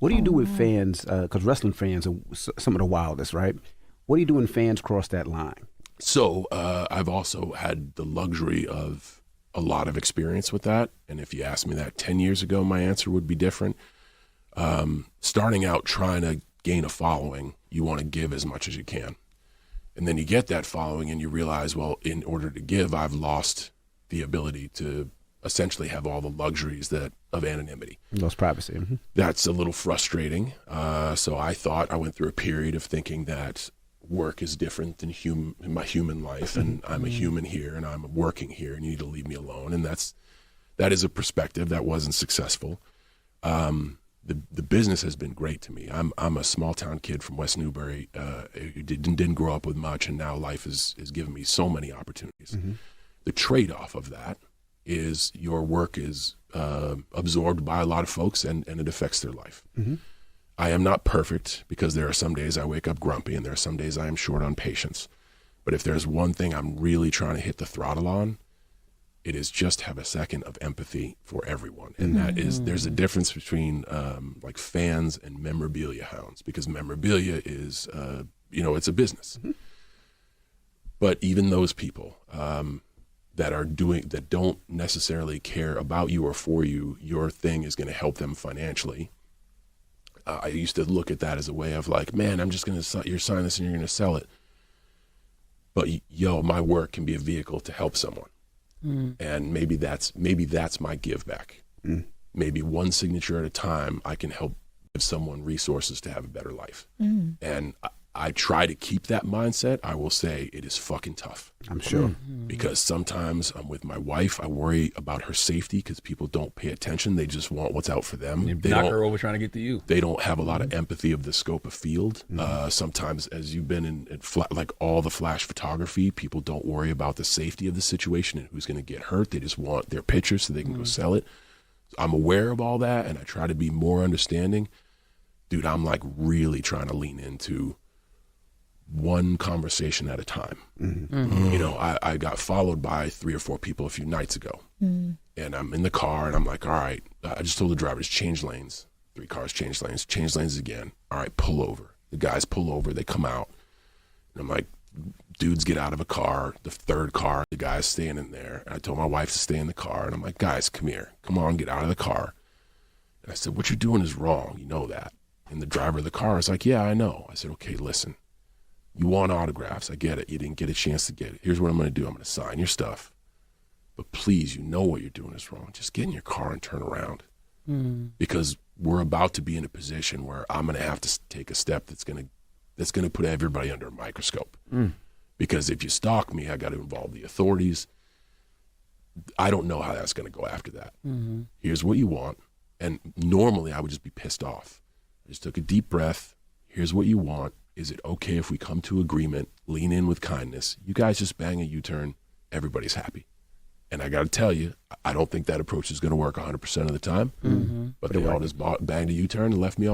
What do you do with fans? Because wrestling fans are some of the wildest, right? What do you do when fans cross that line? So I've also had the luxury of a lot of experience with that. And if you asked me that 10 years ago, my answer would be different. Starting out trying to gain a following, you want to give as much as you can. And then you get that following and you realize, well, in order to give, I've lost the ability to essentially have all the luxuries of anonymity. Lost privacy. Mm-hmm. That's a little frustrating. So I went through a period of thinking that work is different than my human life, and I'm a human here and I'm working here and you need to leave me alone. And that is a perspective that wasn't successful. The business has been great to me. I'm a small town kid from West Newbury who didn't grow up with much, and now life has given me so many opportunities. Mm-hmm. The trade-off of that is your work is absorbed by a lot of folks and it affects their life. Mm-hmm. I am not perfect because there are some days I wake up grumpy and there are some days I am short on patience. But if there's one thing I'm really trying to hit the throttle on, it is just have a second of empathy for everyone. And that is, there's a difference between like fans and memorabilia hounds, because memorabilia is, it's a business. Mm-hmm. But even those people that don't necessarily care about you or for you, your thing is going to help them financially. I used to look at that as a way of like, man, I'm just going to, you're signing this and you're going to sell it. But my work can be a vehicle to help someone. And maybe that's my give back. Maybe one signature at a time, I can help give someone resources to have a better life. And I try to keep that mindset. I will say it is fucking tough. I'm sure. Because sometimes I'm with my wife, I worry about her safety because people don't pay attention. They just want what's out for them. They knock her over trying to get to you. They don't have a lot of empathy of the scope of field. Sometimes, as you've been in like all the flash photography, people don't worry about the safety of the situation and who's going to get hurt. They just want their picture so they can go sell it. I'm aware of all that, and I try to be more understanding. Dude, I'm like really trying to lean into one conversation at a time. I got followed by 3 or 4 people a few nights ago, and I'm in the car and I'm like, all right, I just told the driver to change lanes. 3 cars change lanes again. All right, pull over. The guys pull over, they come out, and I'm like, dudes get out of a car. The 3rd car, the guy's staying in there. And I told my wife to stay in the car, and I'm like, guys, come here, come on, get out of the car. And I said, what you're doing is wrong, you know that. And the driver of the car is like, yeah, I know. I said, okay, listen. You want autographs. I get it. You didn't get a chance to get it. Here's what I'm going to do. I'm going to sign your stuff. But please, you know what you're doing is wrong. Just get in your car and turn around. Because we're about to be in a position where I'm going to have to take a step that's going to put everybody under a microscope. Because if you stalk me, I got to involve the authorities. I don't know how that's going to go after that. Here's what you want. And normally I would just be pissed off. I just took a deep breath. Here's what you want. Is it okay if we come to agreement, lean in with kindness? You guys just bang a U-turn, everybody's happy. And I got to tell you, I don't think that approach is going to work 100% of the time. But they all just banged a U-turn and left me on my